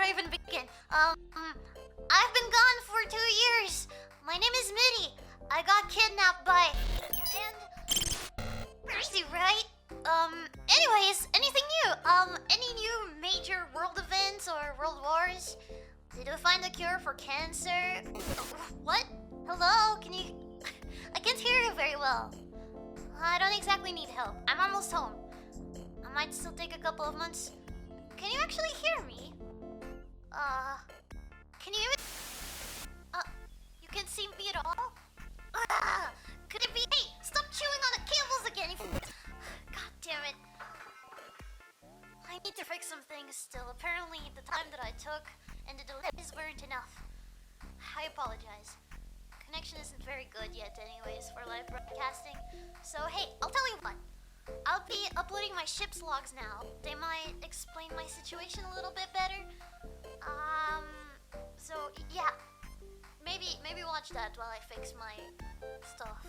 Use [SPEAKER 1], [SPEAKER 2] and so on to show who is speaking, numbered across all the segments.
[SPEAKER 1] even begin? I've been gone for 2 years. My name is Mitty. I got kidnapped by... And... Crazy, right? Anyways, anything new? Any new major world events or world wars? Did we find a cure for cancer? What? Hello? Can you... I can't hear you very well. I don't exactly need help. I'm almost home. I might still take a couple of months. Can you actually hear me? Can you even... you can't see me at all? Could it be... Hey, stop chewing on the cables again! God damn it. I need to fix some things still. Apparently, the time that I took and the delays weren't enough. I apologize. Connection isn't very good yet anyways for live broadcasting. So hey, I'll tell you what. I'll be uploading my ship's logs now. They might explain my situation a little bit better. So yeah. Maybe watch that while I fix my stuff.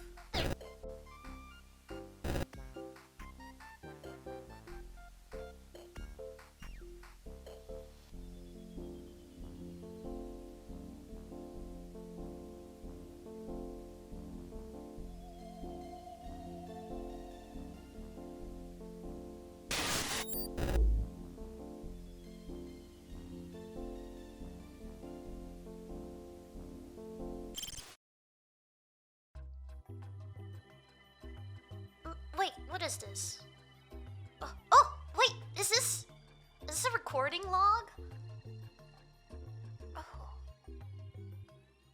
[SPEAKER 1] Wait, what is this? Oh, wait, is this a recording log? Oh.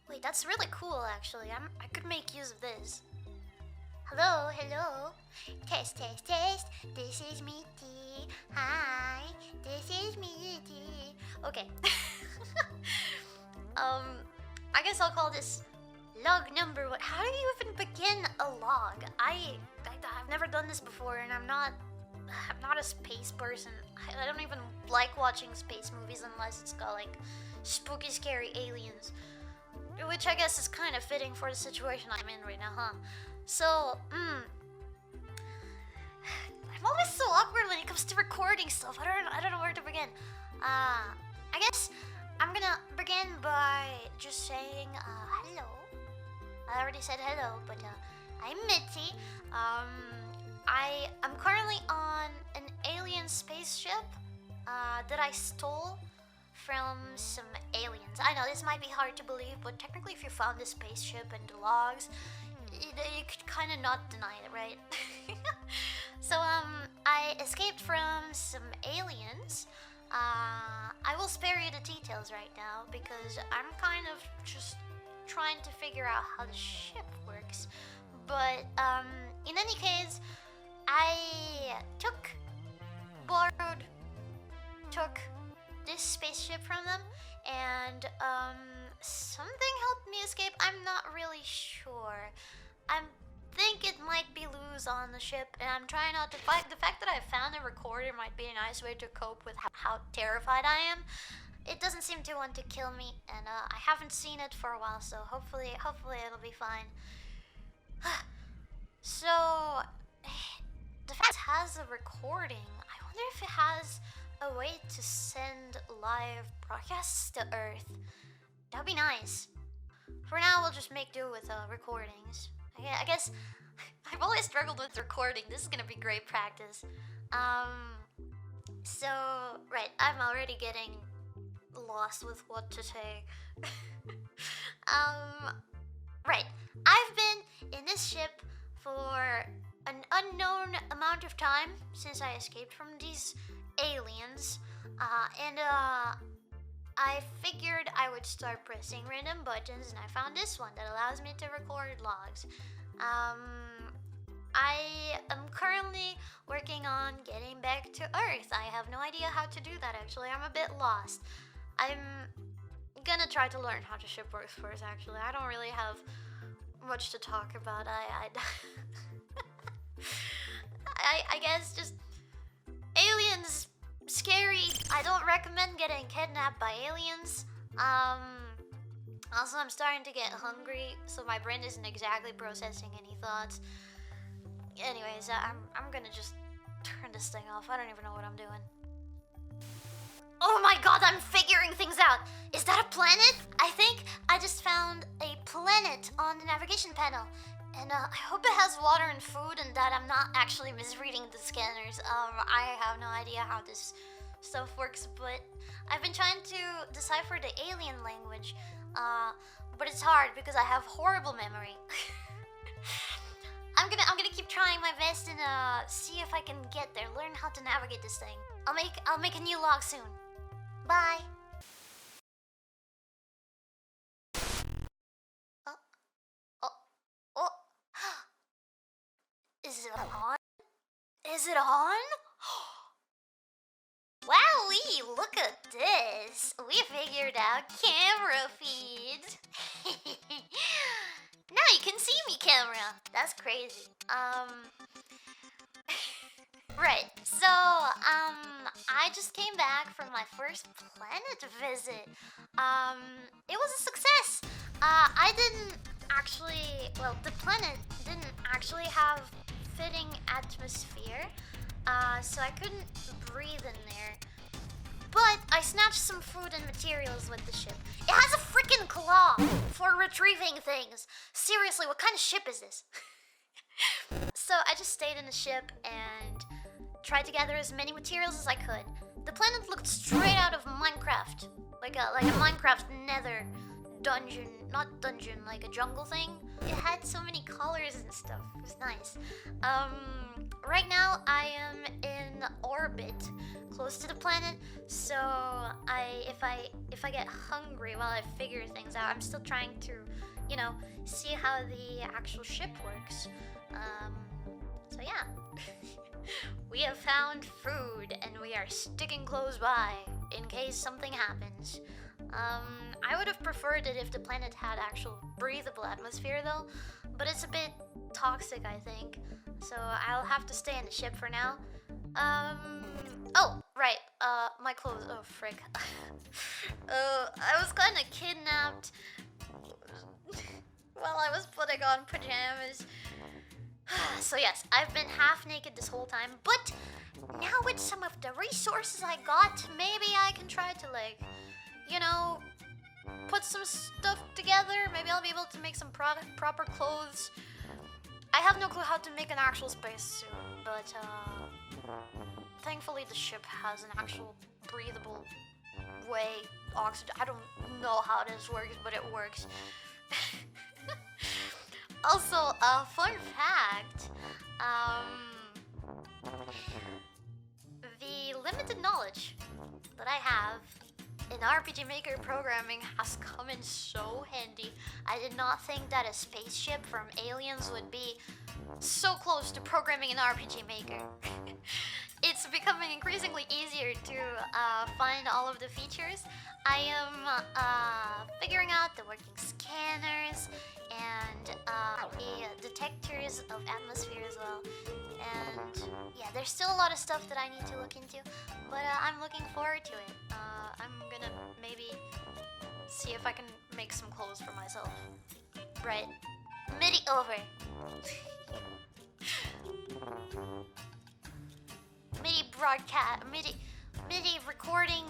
[SPEAKER 1] Wait, that's really cool actually. I could make use of this. Hello. Test. This is Mitty. Hi, this is Mitty. Okay. I guess I'll call this log number one. How do you even begin a log? I've never done this before, and I'm not a space person. I don't even like watching space movies unless it's got like spooky, scary aliens, which I guess is kind of fitting for the situation I'm in right now, huh? So, I'm always so awkward when it comes to recording stuff. I don't know where to begin. I guess I'm gonna begin by just saying hello. I already said hello, but I'm Mitty. I am currently on an alien spaceship that I stole from some aliens. I know this might be hard to believe, but technically if you found the spaceship and the logs, you could kind of not deny it, right? So I escaped from some aliens. I will spare you the details right now because I'm kind of just trying to figure out how the ship works. But in any case, I took this spaceship from them, and something helped me escape. I'm not really sure. I think it might be loose on the ship, and I'm trying not to fight. The fact that I found a recorder might be a nice way to cope with how terrified I am. It doesn't seem to want to kill me, and I haven't seen it for a while, so hopefully it'll be fine. So, the fact it has a recording, I wonder if it has a way to send live broadcasts to Earth. That'd be nice. For now, we'll just make do with recordings. I guess I've always struggled with recording. This is gonna be great practice. So, right, I'm already getting lost with what to say. Right, I've been in this ship for an unknown amount of time since I escaped from these aliens, and I figured I would start pressing random buttons, and I found this one that allows me to record logs. I am currently working on getting back to Earth. I have no idea how to do that actually. I'm a bit lost. I'm gonna try to learn how the ship works first actually. I don't really have much to talk about. I guess just aliens, scary. I don't recommend getting kidnapped by aliens. Also I'm starting to get hungry, so my brain isn't exactly processing any thoughts. Anyways, I'm gonna just turn this thing off. I don't even know what I'm doing. Oh my god, I'm figuring figuring things out. Is that a planet? I think I just found a planet on the navigation panel. And I hope it has water and food and that I'm not actually misreading the scanners. I have no idea how this stuff works, but I've been trying to decipher the alien language. But it's hard because I have horrible memory. I'm gonna keep trying my best and see if I can get there, learn how to navigate this thing. I'll make a new log soon. Bye. Oh, oh. Is it on? Is it on? Wowee, look at this. We figured out camera feed. Now you can see me, camera. That's crazy. Right, so, I just came back from my first planet visit. It was a success. I didn't actually, well, the planet didn't actually have fitting atmosphere, so I couldn't breathe in there. But I snatched some food and materials with the ship. It has a freaking claw for retrieving things. Seriously, what kind of ship is this? So I just stayed in the ship and tried to gather as many materials as I could. The planet looked straight out of Minecraft, like a Minecraft Nether dungeon, not dungeon, like a jungle thing. It had so many colors and stuff. It was nice. Right now I am in orbit, close to the planet. So if I get hungry while I figure things out, I'm still trying to, see how the actual ship works. So yeah. We have found food and we are sticking close by in case something happens. I would have preferred it if the planet had actual breathable atmosphere though, but it's a bit toxic, I think. So I'll have to stay in the ship for now. Oh, right, my clothes, oh frick. I was kinda kidnapped while I was putting on pajamas. So yes, I've been half naked this whole time, but now with some of the resources I got, maybe I can try to put some stuff together. Maybe I'll be able to make some proper clothes. I have no clue how to make an actual spacesuit, but thankfully the ship has an actual breathable way, oxygen. I don't know how this works, but it works. Also, fun fact, the limited knowledge that I have in RPG Maker programming has come in so handy. I did not think that a spaceship from Aliens would be so close to programming in RPG Maker. It's becoming increasingly easier to find all of the features. I am figuring out the working scanners and the detectors of atmosphere as well. And yeah, there's still a lot of stuff that I need to look into, but I'm looking forward to it. I'm gonna maybe see if I can make some clothes for myself. Right. MIDI over. MIDI recording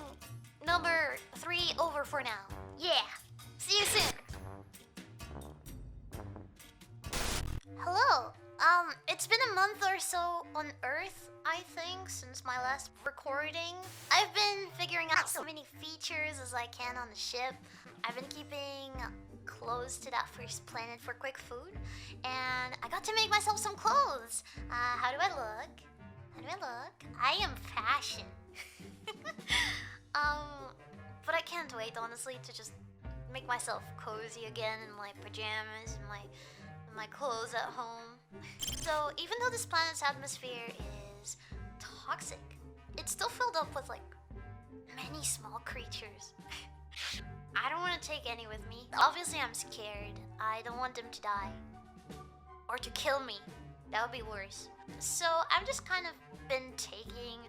[SPEAKER 1] number 3 over for now. Yeah. See you soon. Hello. It's been a month or so on Earth, I think, since my last recording. I've been figuring out so many features as I can on the ship. I've been keeping close to that first planet for quick food, and I got to make myself some clothes. How do I look? How do I look? I am fashion. But I can't wait, honestly, to just make myself cozy again in my pajamas and my clothes at home. So even though this planet's atmosphere is toxic, it's still filled up with many small creatures. I don't want to take any with me. Obviously I'm scared. I don't want them to die. Or to kill me. That would be worse. So I've just kind of been taking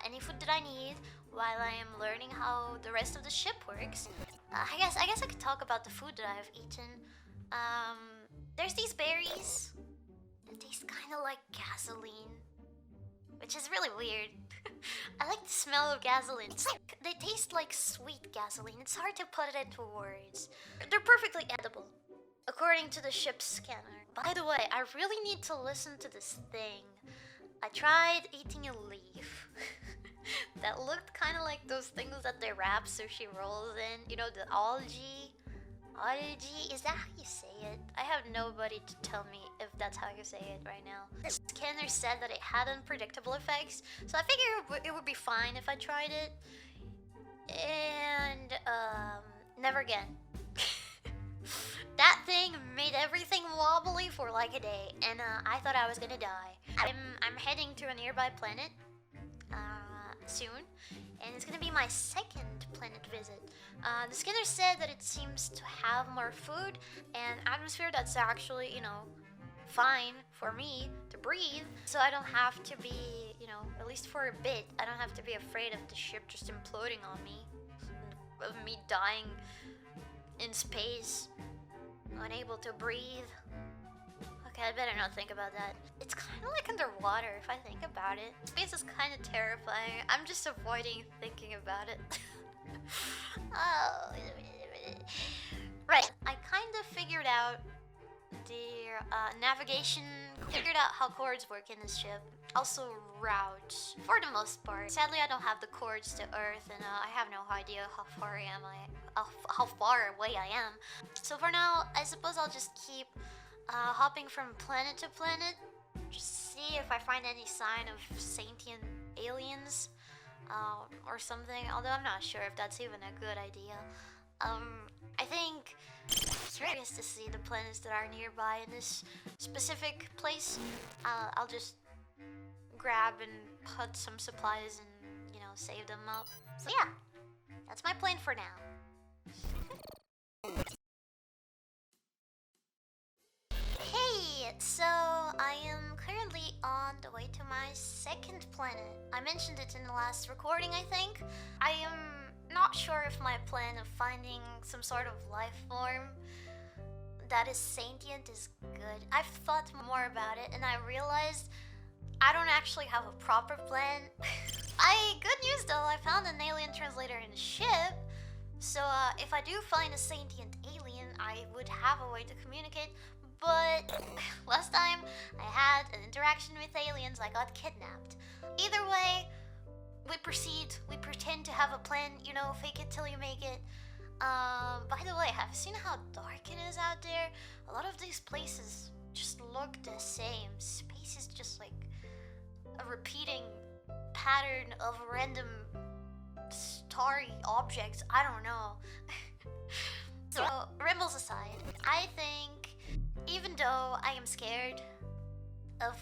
[SPEAKER 1] any food that I need while I am learning how the rest of the ship works. I guess I could talk about the food that I have eaten. There's these berries that taste kind of like gasoline, which is really weird. I like the smell of gasoline. They taste like sweet gasoline. It's hard to put it into words. They're perfectly edible, according to the ship's scanner. By the way, I really need to listen to this thing. I tried eating a leaf that looked kind of like those things that they wrap sushi rolls in. You know, the algae. Algae? Is that how you say it? I have nobody to tell me if that's how you say it right now. The scanner said that it had unpredictable effects, so I figured it would be fine if I tried it. And, never again. That thing made everything wobbly for like a day, and I thought I was gonna die. I'm heading to a nearby planet soon, and it's gonna be my second planet visit. The scanner said that it seems to have more food and atmosphere that's actually, you know, fine for me to breathe, so I don't have to be, you know, at least for a bit, I don't have to be afraid of the ship just imploding on me, of me dying in space, unable to breathe. Okay, I better not think about that. It's kind of like underwater if I think about it. Space is kind of terrifying. I'm just avoiding thinking about it. Oh, right. I kind of figured out the navigation, figured out how cords work in this ship. Also routes, for the most part. Sadly, I don't have the cords to Earth, and I have no idea how far how far away I am. So for now, I suppose I'll just keep hopping from planet to planet, just see if I find any sign of sentient aliens or something, although I'm not sure if that's even a good idea. I think I'm curious to see the planets that are nearby in this specific place. I'll just grab and put some supplies and, you know, save them up. So yeah, that's my plan for now. Hey, so I am currently on the way to my second planet. I mentioned it in the last recording, I think. I am not sure if my plan of finding some sort of life form that is sentient is good. I've thought more about it and I realized I don't actually have a proper plan. Good news though, I found an alien translator in the ship. So if I do find a sentient alien, I would have a way to communicate. But last time I had an interaction with aliens, I got kidnapped. Either way, we proceed. We pretend to have a plan, you know, fake it till you make it. By the way, have you seen how dark it is out there? A lot of these places just look the same. Space is just like a repeating pattern of random starry objects. I don't know. So, rambles aside, I think even though I am scared of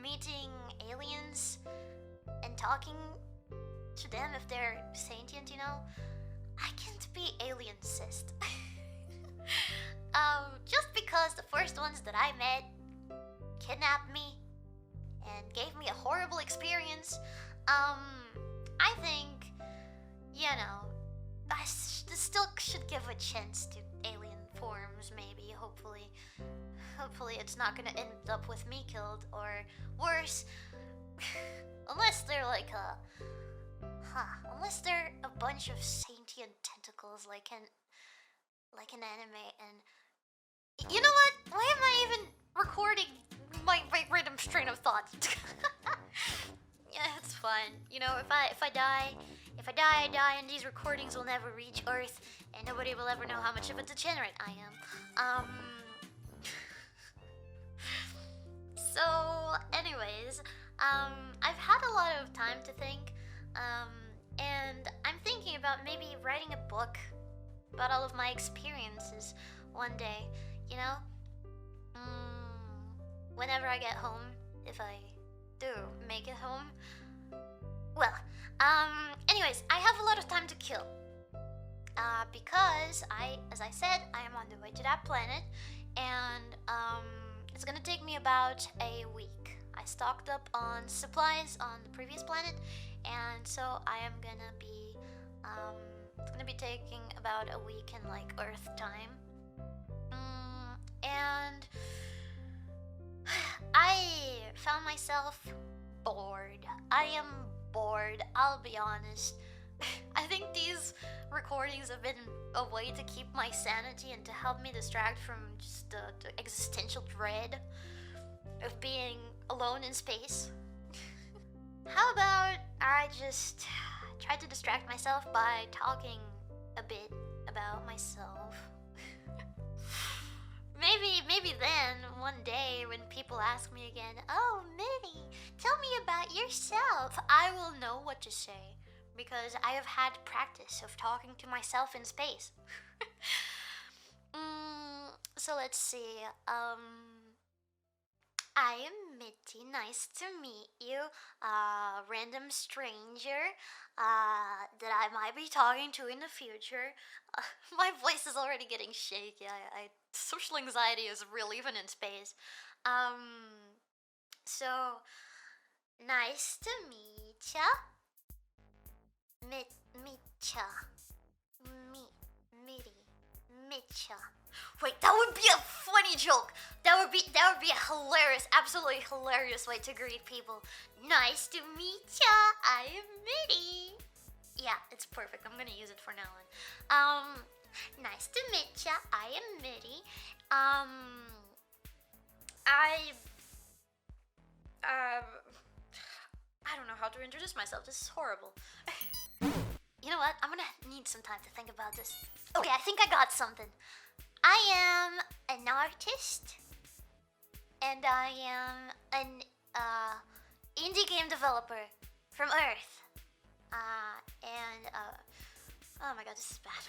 [SPEAKER 1] meeting aliens and talking to them if they're sentient, you know, I can't be alien-cist. Just because the first ones that I met kidnapped me and gave me a horrible experience, I think, you know, I still should give a chance to alien forms, maybe, hopefully. Hopefully it's not gonna end up with me killed, or worse. Unless they're like unless they're a bunch of sentient tentacles like an anime, and you know what? Why am I even recording my random strain of thought? Yeah, it's fine. You know, if I die, I die, and these recordings will never reach Earth, and nobody will ever know how much of a degenerate I am. So, anyways, I've had a lot of time to think, and I'm thinking about maybe writing a book about all of my experiences one day, you know? Whenever I get home, if I do make it home. Well, anyways, I have a lot of time to kill. Because as I said, I am on the way to that planet, and, it's gonna take me about a week. I stocked up on supplies on the previous planet, and so I am gonna be, it's gonna be taking about a week in, like, Earth time. And I found myself bored. I am bored, I'll be honest. I think these recordings have been a way to keep my sanity and to help me distract from just the existential dread of being alone in space. How about I just try to distract myself by talking a bit about myself? Maybe then, one day, when people ask me again, "Oh, Minnie, tell me about yourself," I will know what to say, because I have had practice of talking to myself in space. So let's see, I am Mitty. Nice to meet you, random stranger that I might be talking to in the future. My voice is already getting shaky. Social anxiety is real even in space. So nice to meet ya, Mitcha, Mitty, Mitcha. Wait, that would be a funny joke. That would be a hilarious, absolutely hilarious way to greet people. Nice to meet ya. I am Mitty. Yeah, it's perfect. I'm gonna use it for now on. Nice to meet ya. I am Mitty. I don't know how to introduce myself. This is horrible. You know what? I'm gonna need some time to think about this. Okay, I think I got something. I am an artist, and I am an indie game developer from Earth. Oh my god, this is bad.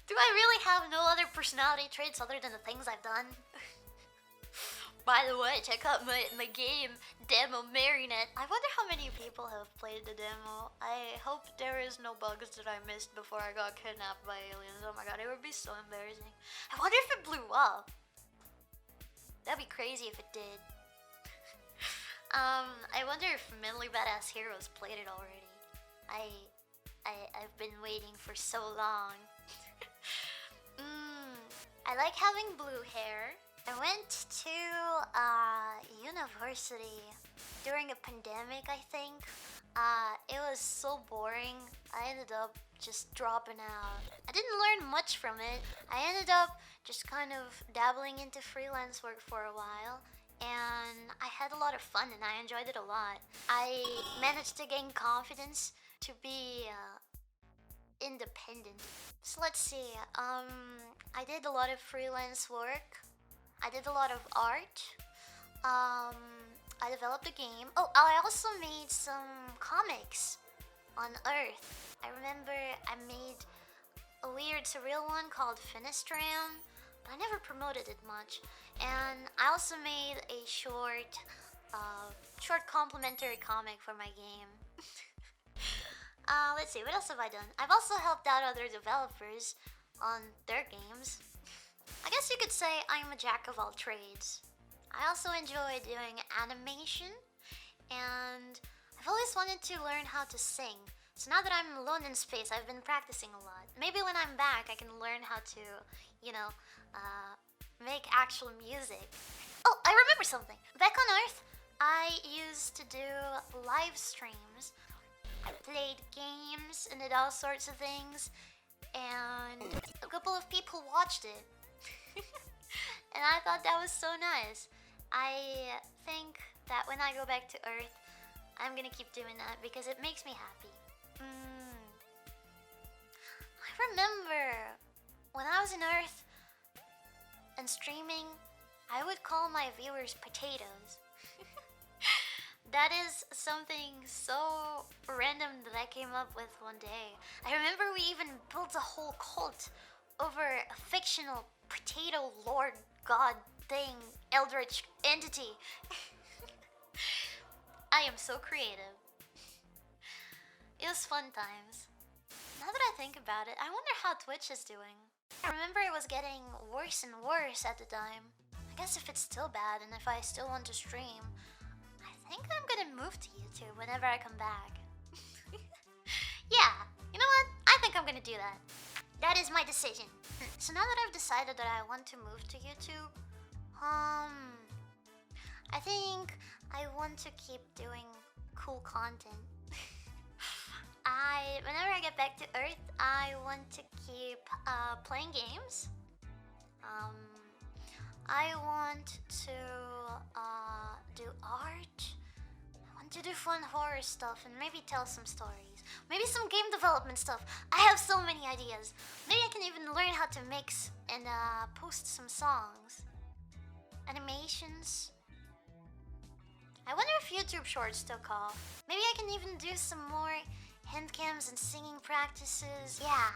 [SPEAKER 1] Do I really have no other personality traits other than the things I've done? By the way, check out my game demo Marionette. I wonder how many people have played the demo. I hope there is no bugs that I missed before I got kidnapped by aliens. Oh my god, it would be so embarrassing. I wonder if it blew up. That'd be crazy if it did. I wonder if Mentally Badass Heroes played it already. I've been waiting for so long. I like having blue hair. I went to university during a pandemic, I think. It was so boring. I ended up just dropping out. I didn't learn much from it. I ended up just kind of dabbling into freelance work for a while. And I had a lot of fun and I enjoyed it a lot. I managed to gain confidence to be independent. So let's see. I did a lot of freelance work. I did a lot of art. I developed a game. Oh, I also made some comics on Earth. I remember I made a weird surreal one called Finistram, but I never promoted it much. And I also made a short complimentary comic for my game. Let's see, what else have I done? I've also helped out other developers on their games. I guess you could say I'm a jack of all trades. I also enjoy doing animation, and I've always wanted to learn how to sing. So now that I'm alone in space, I've been practicing a lot. Maybe when I'm back, I can learn how to, make actual music. Oh, I remember something. Back on Earth, I used to do live streams. I played games and did all sorts of things, and a couple of people watched it. And I thought that was so nice. I think that when I go back to Earth, I'm gonna keep doing that because it makes me happy. I remember when I was in Earth and streaming, I would call my viewers potatoes. That is something so random that I came up with one day. I remember we even built a whole cult over a fictional potato lord god thing, eldritch entity. I am so creative. It was fun times. Now that I think about it, I wonder how Twitch is doing. I remember it was getting worse and worse at the time. I guess if it's still bad and if I still want to stream, I think I'm gonna move to YouTube whenever I come back. Yeah, you know what? I think I'm gonna do that. That is my decision. So now that I've decided that I want to move to YouTube, I think I want to keep doing cool content. Whenever I get back to Earth, I want to keep playing games. I want to do art. I want to do fun horror stuff and maybe tell some stories. Maybe some game development stuff. I have so many ideas. Maybe I can even learn how to mix and post some songs. Animations. I wonder if YouTube Shorts still call. Maybe I can even do some more hand cams and singing practices. Yeah,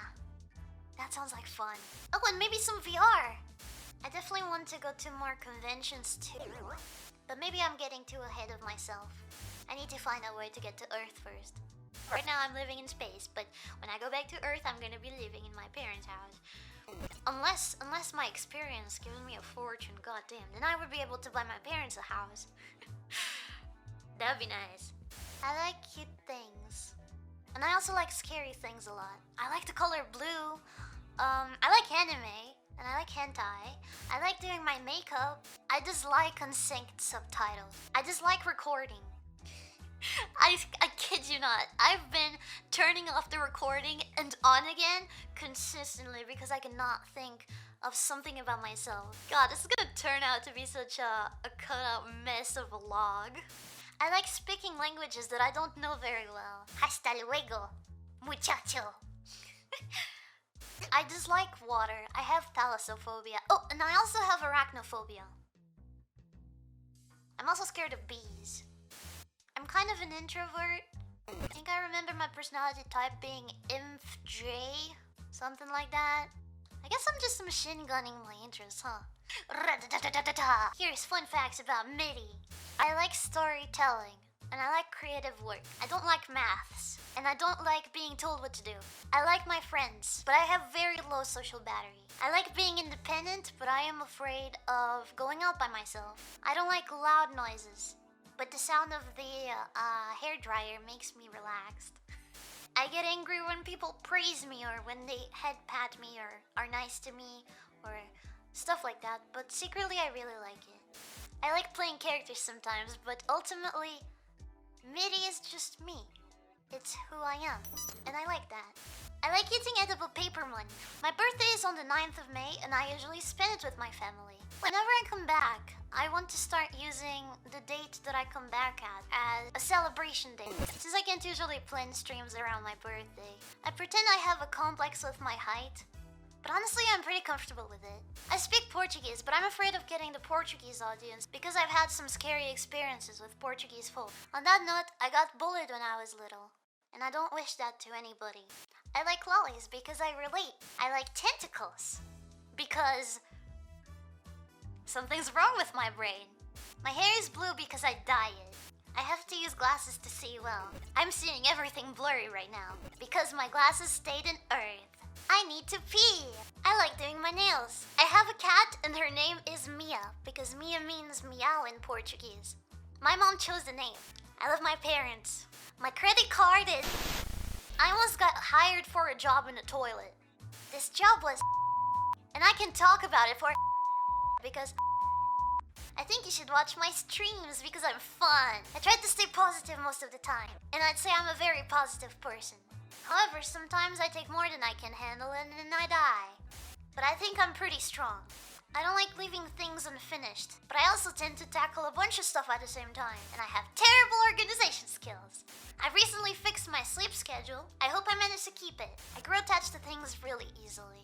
[SPEAKER 1] that sounds like fun. Oh, and maybe some VR. I definitely want to go to more conventions too. But maybe I'm getting too ahead of myself. I need to find a way to get to Earth first. Right now I'm living in space, but when I go back to Earth, I'm gonna be living in my parents' house. Unless my experience gives me a fortune, goddamn, then I would be able to buy my parents a house. That'd be nice. I like cute things. And I also like scary things a lot. I like the color blue. I like anime. And I like hentai. I like doing my makeup. I dislike unsynced subtitles. I dislike recording. I kid you not. I've been turning off the recording and on again consistently because I cannot think of something about myself. God, this is gonna turn out to be such a cut-out mess of a log. I like speaking languages that I don't know very well. Hasta luego, muchacho. I dislike water. I have thalassophobia. Oh, and I also have arachnophobia. I'm also scared of bees. I'm kind of an introvert. I think I remember my personality type being INFJ, something like that. I guess I'm just machine gunning my interests, huh? Here's fun facts about MIDI. I like storytelling, and I like creative work. I don't like maths, and I don't like being told what to do. I like my friends, but I have very low social battery. I like being independent, but I am afraid of going out by myself. I don't like loud noises, but the sound of the hairdryer makes me relaxed. I get angry when people praise me or when they head pat me or are nice to me or stuff like that, but secretly I really like it. I like playing characters sometimes, but ultimately, MIDI is just me. It's who I am, and I like that. I like eating edible paper money. My birthday is on the 9th of May, and I usually spend it with my family. Whenever I come back, I want to start using the date that I come back at as a celebration date. Since I can't usually plan streams around my birthday, I pretend I have a complex with my height. But honestly, I'm pretty comfortable with it. I speak Portuguese, but I'm afraid of getting the Portuguese audience because I've had some scary experiences with Portuguese folk. On that note, I got bullied when I was little, and I don't wish that to anybody. I like lollies because I relate. I like tentacles because something's wrong with my brain. My hair is blue because I dye it. I have to use glasses to see well. I'm seeing everything blurry right now because my glasses stayed in Earth. I need to pee. I like doing my nails. I have a cat and her name is Mia because Mia means meow in Portuguese. My mom chose the name. I love my parents. My credit card is... I almost got hired for a job in a toilet. This job was and I can talk about it for because I think you should watch my streams because I'm fun. I try to stay positive most of the time, and I'd say I'm a very positive person. However, sometimes I take more than I can handle and then I die. But I think I'm pretty strong. I don't like leaving things unfinished, but I also tend to tackle a bunch of stuff at the same time, and I have terrible organization skills. I recently fixed my sleep schedule. I hope I manage to keep it. I grow attached to things really easily.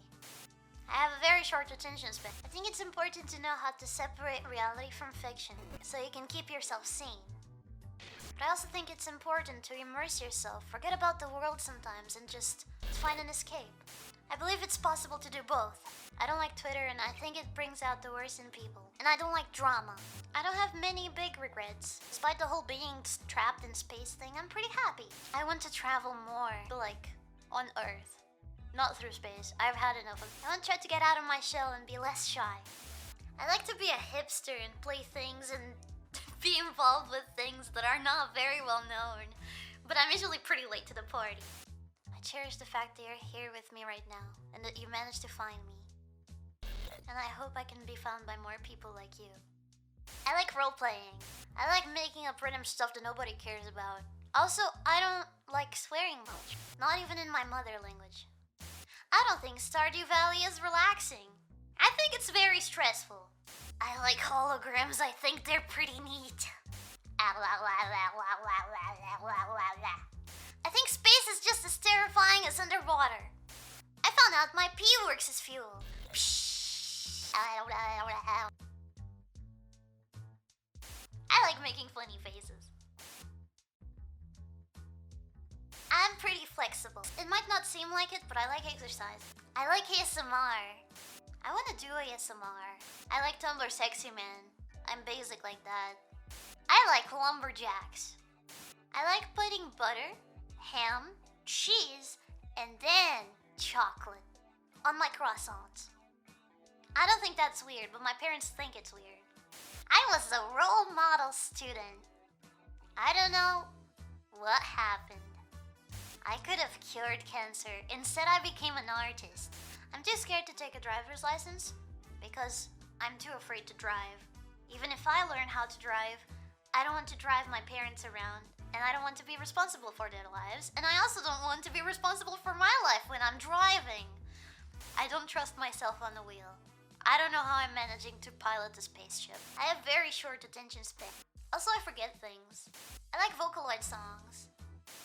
[SPEAKER 1] I have a very short attention span. I think it's important to know how to separate reality from fiction, so you can keep yourself sane. But I also think it's important to immerse yourself, forget about the world sometimes, and just find an escape. I believe it's possible to do both. I don't like Twitter, and I think it brings out the worst in people. And I don't like drama. I don't have many big regrets. Despite the whole being trapped in space thing, I'm pretty happy. I want to travel more, like, on Earth. Not through space. I've had enough of it. I want to try to get out of my shell and be less shy. I like to be a hipster and play things and be involved with things that are not very well known. But I'm usually pretty late to the party. I cherish the fact that you're here with me right now and that you managed to find me. And I hope I can be found by more people like you. I like role playing. I like making up random stuff that nobody cares about. Also, I don't like swearing much. Not even in my mother language. I don't think Stardew Valley is relaxing. I think it's very stressful. I like holograms. I think they're pretty neat. I think space is just as terrifying as underwater. I found out my pee works as fuel. I like making funny faces. I'm pretty flexible. It might not seem like it, but I like exercise. I like ASMR. I want to do ASMR. I like Tumblr Sexy Man. I'm basic like that. I like lumberjacks. I like putting butter, ham, cheese, and then chocolate on my croissants. I don't think that's weird, but my parents think it's weird. I was a role model student. I don't know what happened. I could have cured cancer. Instead, I became an artist. I'm too scared to take a driver's license because I'm too afraid to drive. Even if I learn how to drive, I don't want to drive my parents around, and I don't want to be responsible for their lives, and I also don't want to be responsible for my life when I'm driving. I don't trust myself on the wheel. I don't know how I'm managing to pilot a spaceship. I have very short attention span. Also, I forget things. I like Vocaloid songs.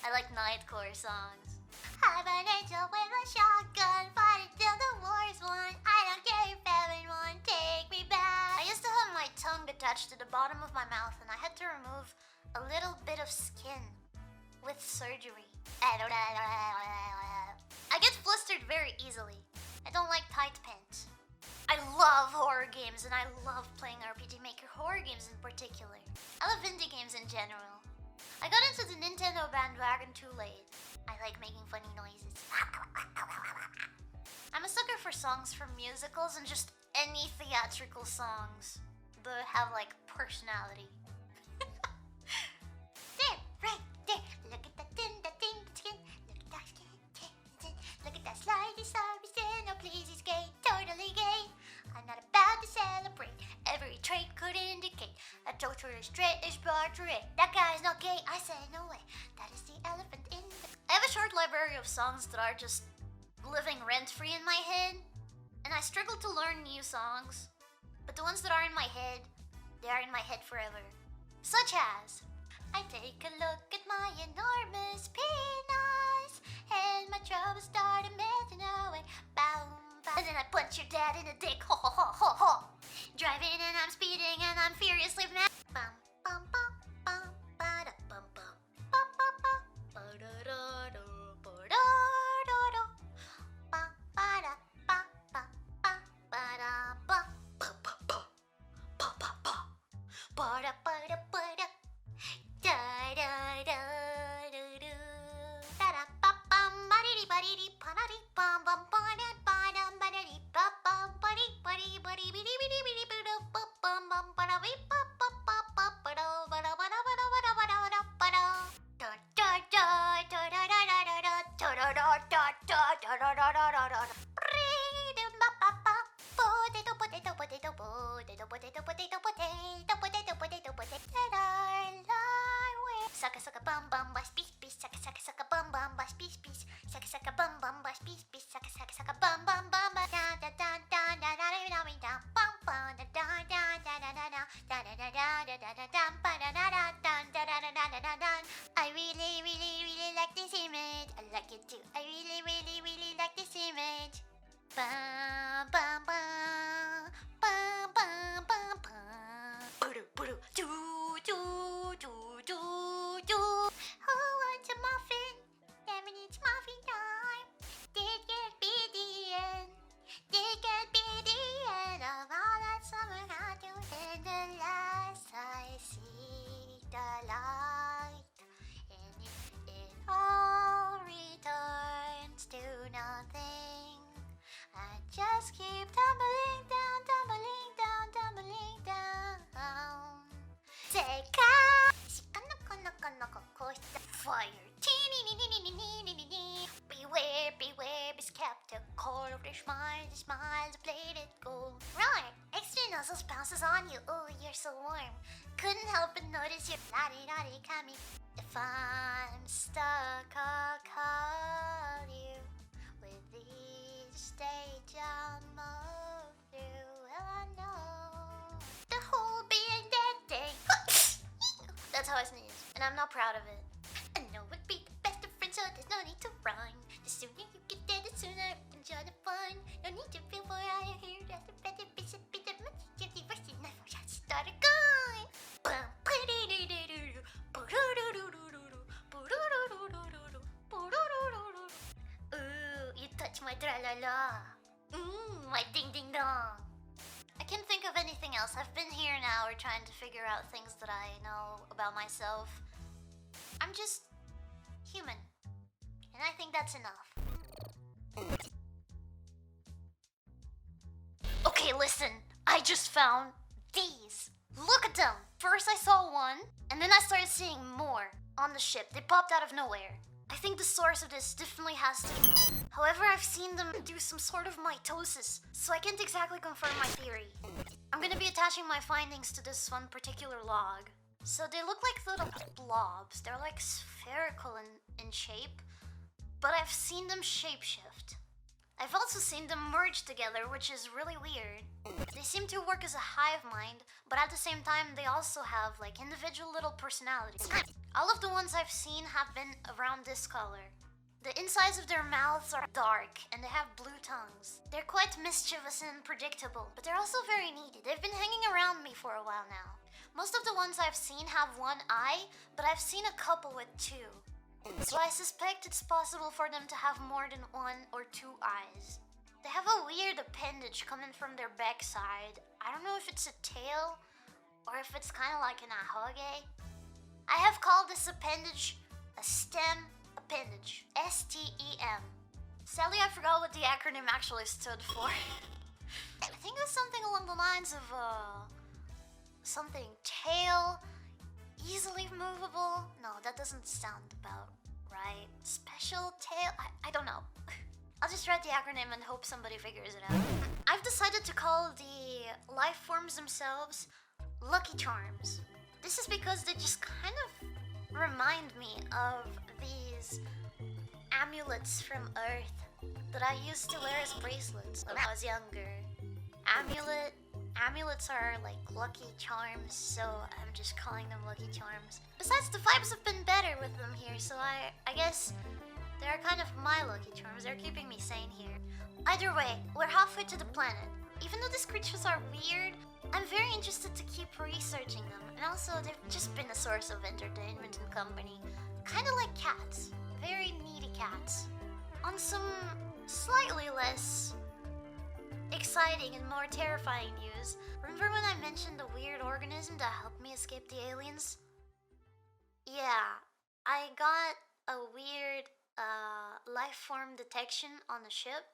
[SPEAKER 1] I like Nightcore songs. I'm an angel with a shotgun, fight until the war's won. I don't care if everyone take me back. I used to have my tongue attached to the bottom of my mouth, and I had to remove a little bit of skin with surgery. I get flustered very easily. I don't like tight pants. I love horror games, and I love playing RPG Maker horror games in particular. I love indie games in general. I got into the Nintendo bandwagon too late. I like making funny noises. I'm a sucker for songs from musicals and just any theatrical songs that have like personality. There, right there. Look at that skin. Look at that skin. Look at that slidey skin. Oh please, he's gay, totally gay. I'm not about to celebrate. Every trait could indicate a total straight-ish portrait. That guy's not gay. I say no way. That is the elephant in the... I have a short library of songs that are just living rent-free in my head, and I struggle to learn new songs. But the ones that are in my head, they are in my head forever. Such as, I take a look at my enormous penis, and my troubles start melting away. Boom. And then I punch your dad in the dick, ho ho ho ho ho. Driving and I'm speeding and I'm furiously mad. Bum bum bum bum ba da bum bum bum bum bum ba da da da ba da da da ba ba da ba ba ba ba da ba ba ba ba ba ba ba ba da ba da ba da da da da da da da da ba bum ba dee ba dee ba da dee bum bum ba da. Sucka sucka bum bum bus peace peace sucka sucka sucka bum bum bus peace peace sucka sucka bum bum bus peace peace sucka sucka sucka bum bum bum da da da da da da da da da bum bum da da da da da da da da da da da da da da ba da da da da da da da da da da. I really really really like this image. I like it too. I really really really like this image. Bum bum bum bum bum bum bum. Boo boo do do do do do. Who wants a muffin? Lemon, it's muffin time. Did get be the end. Did get be the end of all that summer had to. And the last I see the light, and it all returns to nothing. I just keep tumbling down, tumbling down, tumbling down. Take out fire. Beware, beware, be skeptical of the smiles of plated gold. Right, extra your nostrils bounces on you. Oh, you're so warm. Couldn't help but notice your naughty kami. If I'm stuck, I'll call you. With each stage I'll move through. Well, I know the whole being that day. That's how I sneeze, and I'm not proud of it. I know it'd be the best of friends, so there's no need to rhyme. The sooner you get there, the sooner enjoy the fun. No need to feel for I hear that the better bit of much of the rest of the night. Start a gun. Ooh, you touch my tra-la-la. My ding-ding-dong. I can't think of anything else. I've been here an hour trying to figure out things that I know about myself. I'm just human. And I think that's enough. Okay, listen. I just found these. Look at them. First I saw one, and then I started seeing more on the ship. They popped out of nowhere. I think the source of this definitely has to be. However, I've seen them do some sort of mitosis, so I can't exactly confirm my theory. I'm gonna be attaching my findings to this one particular log. So they look like little blobs. They're like spherical in shape, but I've seen them shapeshift. I've also seen them merge together, which is really weird. They seem to work as a hive mind, but at the same time they also have like individual little personalities. All of the ones I've seen have been around this color. The insides of their mouths are dark, and they have blue tongues. They're quite mischievous and unpredictable, but they're also very needy. They've been hanging around me for a while now. Most of the ones I've seen have one eye, but I've seen a couple with two. So I suspect it's possible for them to have more than one or two eyes. They have a weird appendage coming from their backside. I don't know if it's a tail, or if it's kind of like an ahoge. I have called this appendage a stem appendage. STEM. Sadly, I forgot what the acronym actually stood for. I think it was something along the lines of, something tail, easily movable. No, that doesn't sound about right. Special tail? I don't know. I'll just write the acronym and hope somebody figures it out. I've decided to call the life forms themselves Lucky Charms. This is because they just kind of remind me of these amulets from Earth that I used to wear as bracelets when I was younger. Amulets are like lucky charms, so I'm just calling them Lucky Charms. Besides, the vibes have been better with them here, so I guess they're kind of my Lucky Charms. They're keeping me sane here. Either way, we're halfway to the planet. Even though these creatures are weird, I'm very interested to keep researching them, and also they've just been a source of entertainment and company. Kinda like cats. Very needy cats. On some slightly less exciting and more terrifying news, remember when I mentioned the weird organism that helped me escape the aliens? Yeah, I got a weird life form detection on the ship,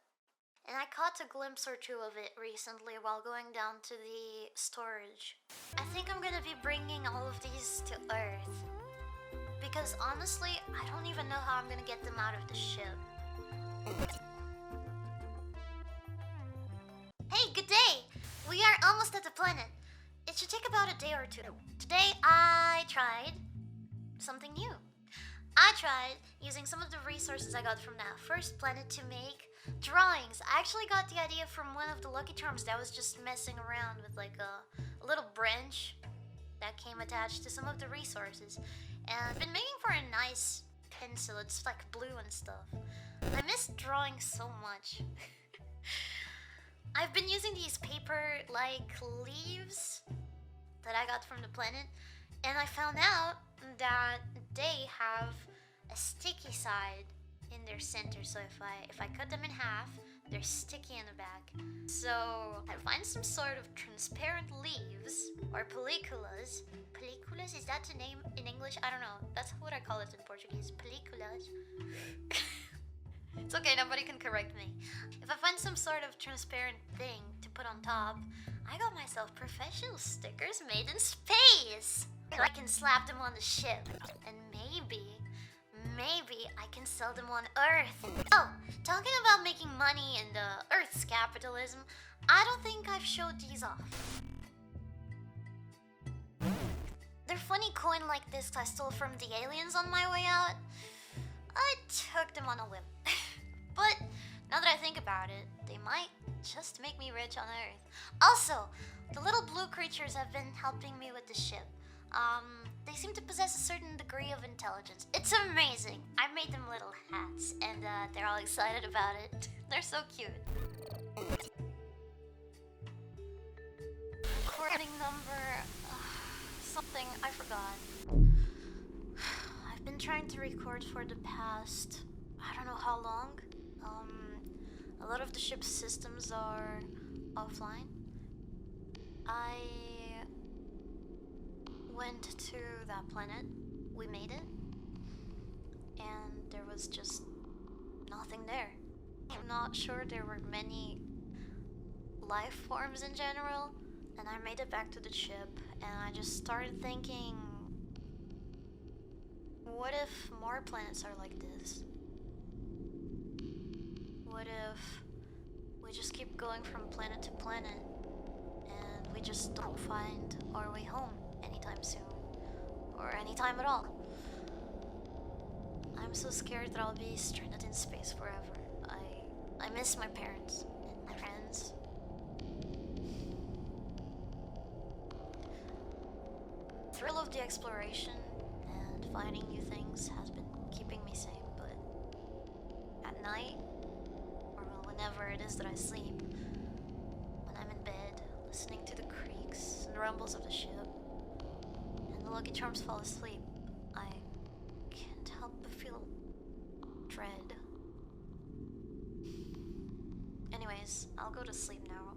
[SPEAKER 1] and I caught a glimpse or two of it recently while going down to the storage. I think I'm gonna be bringing all of these to Earth, because honestly, I don't even know how I'm gonna get them out of the ship. Hey, good day! We are almost at the planet. It should take about a day or two. Today I tried something new. I tried using some of the resources I got from that first planet to make drawings. I actually got the idea from one of the Lucky Charms that was just messing around with like a little branch that came attached to some of the resources. And I've been making for a nice pencil. It's like blue and stuff. I miss drawing so much. I've been using these paper-like leaves that I got from the planet, and I found out that they have a sticky side in their center. So if I cut them in half, they're sticky in the back. So I find some sort of transparent leaves or películas. Películas, is that the name in English? I don't know. That's what I call it in Portuguese. Películas. It's okay, nobody can correct me. If I find some sort of transparent thing to put on top, I got myself professional stickers made in space. I can slap them on the ship, and maybe I can sell them on Earth. Oh, talking about making money and Earth's capitalism, I don't think I've showed these off. they're funny coin like this I stole from the aliens on my way out. I took them on a whim. But now that I think about it, they might just make me rich on Earth. Also, the little blue creatures have been helping me with the ship. They seem to possess a certain degree of intelligence. It's amazing. I made them little hats, and they're all excited about it. They're so cute. Recording number... something I forgot. I've been trying to record for the past... I don't know how long. A lot of the ship's systems are offline. I went to that planet. We made it. And there was just nothing there. I'm not sure there were many life forms in general. And I made it back to the ship, and I just started thinking, what if more planets are like this? What if we just keep going from planet to planet, and we just don't find our way home anytime soon, or anytime at all? I'm so scared that I'll be stranded in space forever. I miss my parents and my friends. The thrill of the exploration and finding new things has been keeping me sane, but at night, or whenever it is that I sleep, when I'm in bed, listening to the creaks and rumbles of the ship, and the Lucky Charms fall asleep, I can't help but feel dread. Anyways, I'll go to sleep now.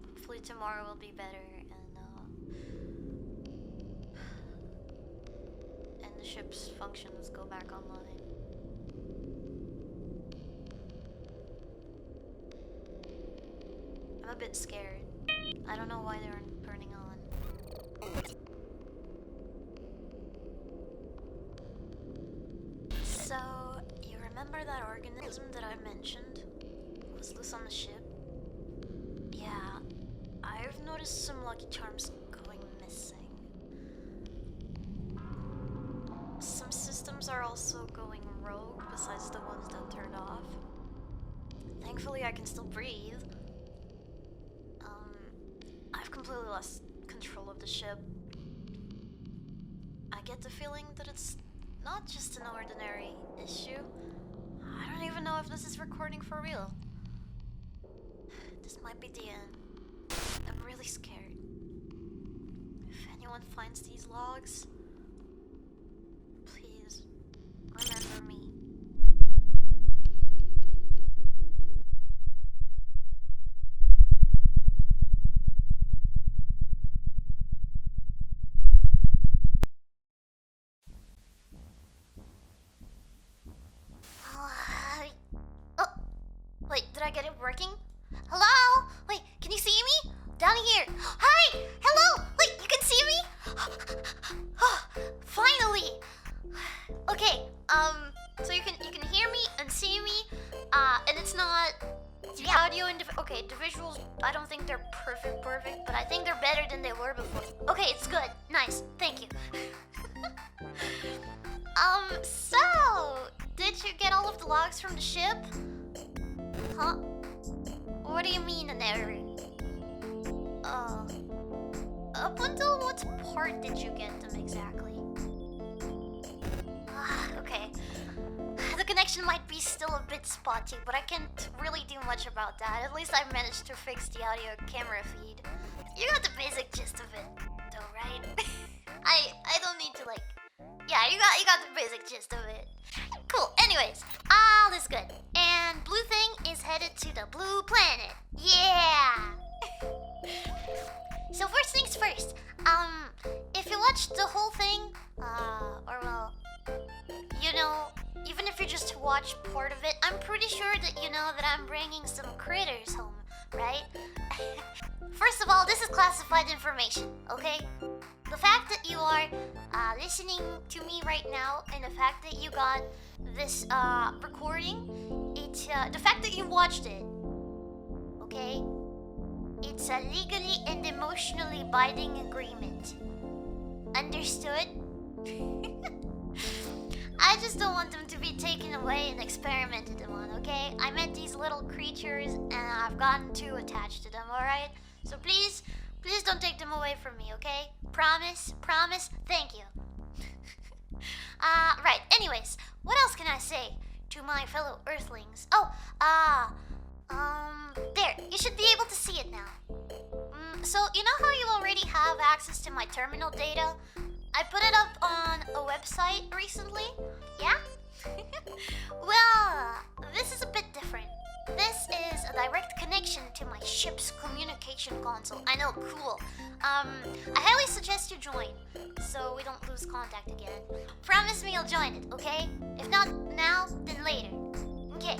[SPEAKER 1] Hopefully tomorrow will be better, and the ship's functions go back online. I'm a bit scared. I don't know why they aren't burning on. So, you remember that organism that I mentioned? It was loose on the ship? Yeah, I've noticed some Lucky Charms going missing. Some systems are also going rogue besides the ones that turned off. Thankfully, I can still breathe. I've completely lost control of the ship. I get the feeling that it's not just an ordinary issue. I don't even know if this is recording for real. This might be the end. I'm really scared. If anyone finds these logs, please remember me. Oh, wait, did I get it working? Hello? Wait, can you see me? Down here. Hi! Hello! Wait, you can see me? Finally! Okay, so you can hear me and see me, and it's not the audio and okay, the visuals, I don't think they're perfect, but I think they're better than they were before. Okay, it's good. Nice. Thank you. So, did you get all of the logs from the ship? Huh? What do you mean an error? Up until what part did you get them exactly? Okay. The connection might be still a bit spotty, but I can't really do much about that. At least I managed to fix the audio camera feed. You got the basic gist of it, though, right? I don't need to yeah, you got the basic gist of it. Cool. Anyways, all is good. And Blue Thing is headed to the blue planet. Yeah. So first things first. If you watched the whole thing, or well, you know, even if you just watch part of it, I'm pretty sure that you know that I'm bringing some critters home, right? First of all, this is classified information, okay? The fact that you are listening to me right now, and the fact that you got this recording, it's the fact that you watched it, okay? It's a legally and emotionally binding agreement. Understood? I just don't want them to be taken away and experimented on, okay? I met these little creatures and I've gotten too attached to them, alright? So please don't take them away from me, okay? Promise, thank you. Right, anyways, what else can I say to my fellow Earthlings? There, you should be able to see it now. So, you know how you already have access to my terminal data? I put it up on a website recently, yeah? Well, this is a bit different. This is a direct connection to my ship's communication console. I know, cool. I highly suggest you join, so we don't lose contact again. Promise me you'll join it, okay? If not now, then later. Okay.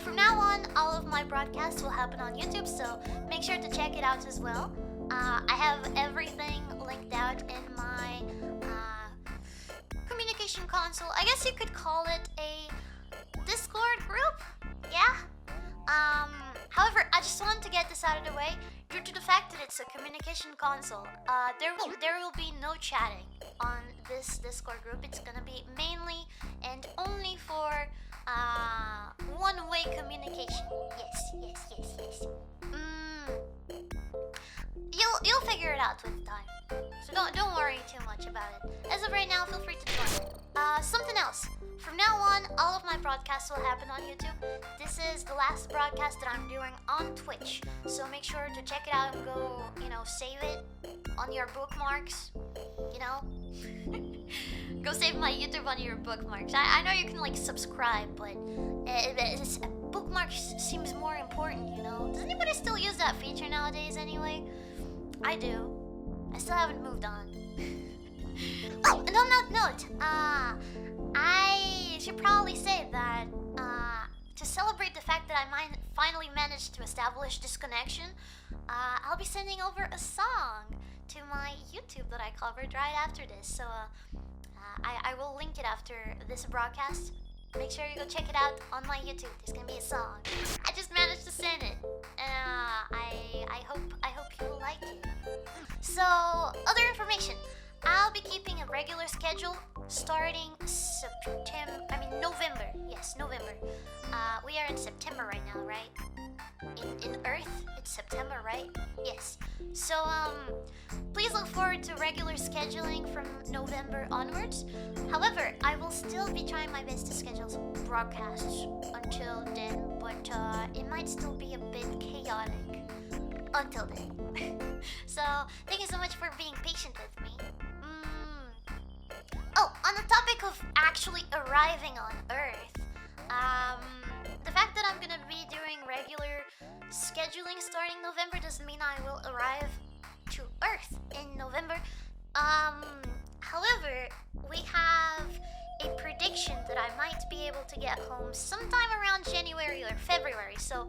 [SPEAKER 1] From now on, all of my broadcasts will happen on YouTube, so make sure to check it out as well. I have everything linked out in my communication console. I guess you could call it a Discord group, yeah? However, I just want to get this out of the way. Due to the fact that it's a communication console, there will be no chatting on this Discord group. It's gonna be mainly and only for one-way communication. Yes. You'll figure it out with time. So don't worry too much about it. As of right now, feel free to join. Something else. From now on, all of my broadcasts will happen on YouTube. This is the last broadcast that I'm doing on Twitch. So make sure to check it out and go, save it on your bookmarks. Go save my YouTube on your bookmarks. I know you can subscribe, but bookmarks seems more important, Does anybody still use that feature nowadays anyway? I do. I still haven't moved on. Oh, and on that note, I should probably say that to celebrate the fact that I finally managed to establish this connection, I'll be sending over a song to my YouTube that I covered right after this. So I will link it after this broadcast. Make sure you go check it out on my YouTube. There's gonna be a song. I just managed to send it. I hope you like it. So, other information. I'll be keeping a regular schedule starting November. Yes, November. We are in September right now, right? In Earth, it's September, right? Yes. So, please look forward to regular scheduling from November onwards. However, I will still be trying my best to schedule some broadcasts until then, but it might still be a bit chaotic until then. So, thank you so much for being patient with me. Oh, on the topic of actually arriving on Earth, the fact that I'm gonna be doing regular scheduling starting November doesn't mean I will arrive to Earth in November. However, we have a prediction that I might be able to get home sometime around January or February, so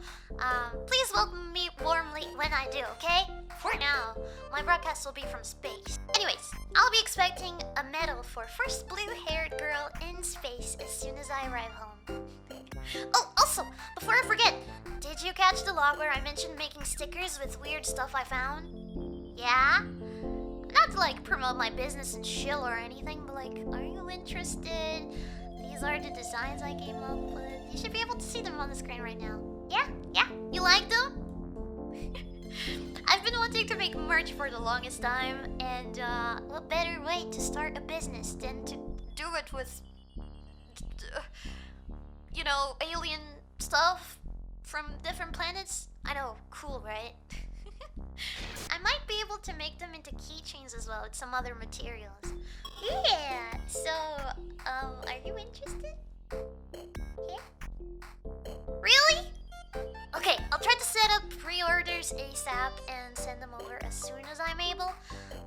[SPEAKER 1] please welcome me warmly when I do, okay? For now, my broadcast will be from space. Anyways, I'll be expecting a medal for first blue-haired girl in space as soon as I arrive home. Oh, also, before I forget, did you catch the log where I mentioned making stickers with weird stuff I found? Yeah? Not to promote my business and shill or anything, but are you interested? These are the designs I came up with. You should be able to see them on the screen right now. Yeah? You like them? I've been wanting to make merch for the longest time, and what better way to start a business than to do it with, alien stuff from different planets? I know, cool, right? I might be able to make them into keychains as well with some other materials. Yeah, so, are you interested? Yeah? Really? Okay, I'll try to set up pre-orders ASAP and send them over as soon as I'm able.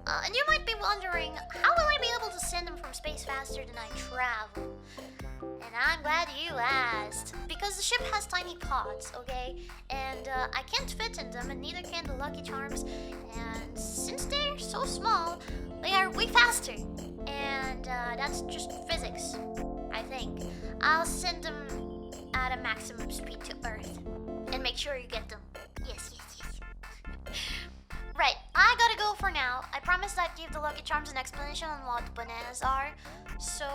[SPEAKER 1] And you might be wondering, how will I be able to send them from space faster than I travel? And I'm glad you asked. Because the ship has tiny pods, okay? And I can't fit in them, and neither can the Lucky Charms. And since they're so small, they are way faster. And that's just physics, I think. I'll send them at a maximum speed to Earth. And make sure you get them. Yes. Right, I gotta go for now. I promise that gave the Lucky Charms an explanation on what bananas are. So,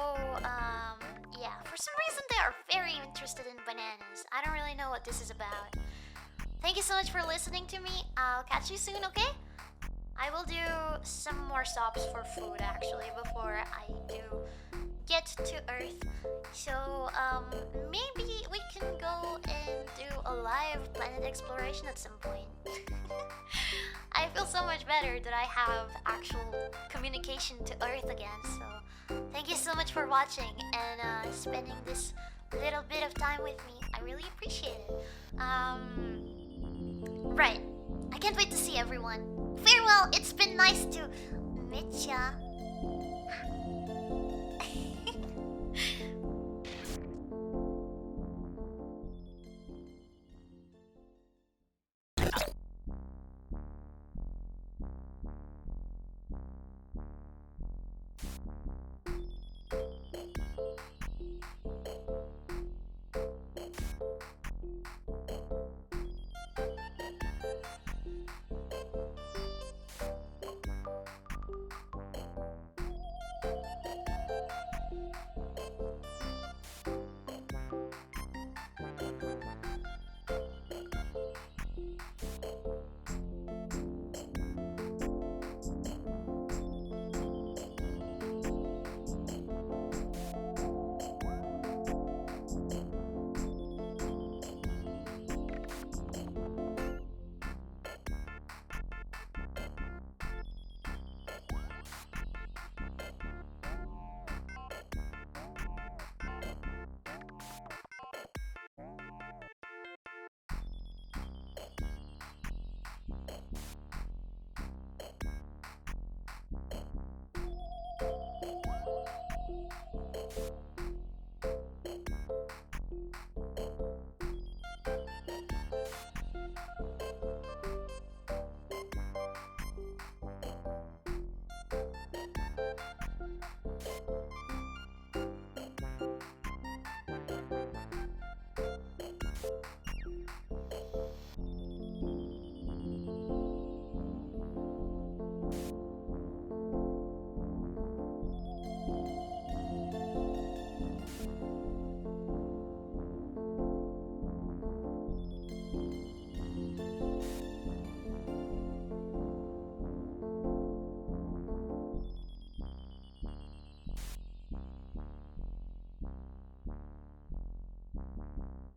[SPEAKER 1] yeah, for some reason they are very interested in bananas. I don't really know what this is about. Thank you so much for listening to me. I'll catch you soon, okay? I will do some more stops for food actually before I do get to Earth. So, maybe we can go and do a live planet exploration at some point. I feel so much better that I have actual communication to Earth again. So, thank you so much for watching and spending this little bit of time with me. I really appreciate it. Right. I can't wait to see everyone. Farewell. It's been nice to meet ya.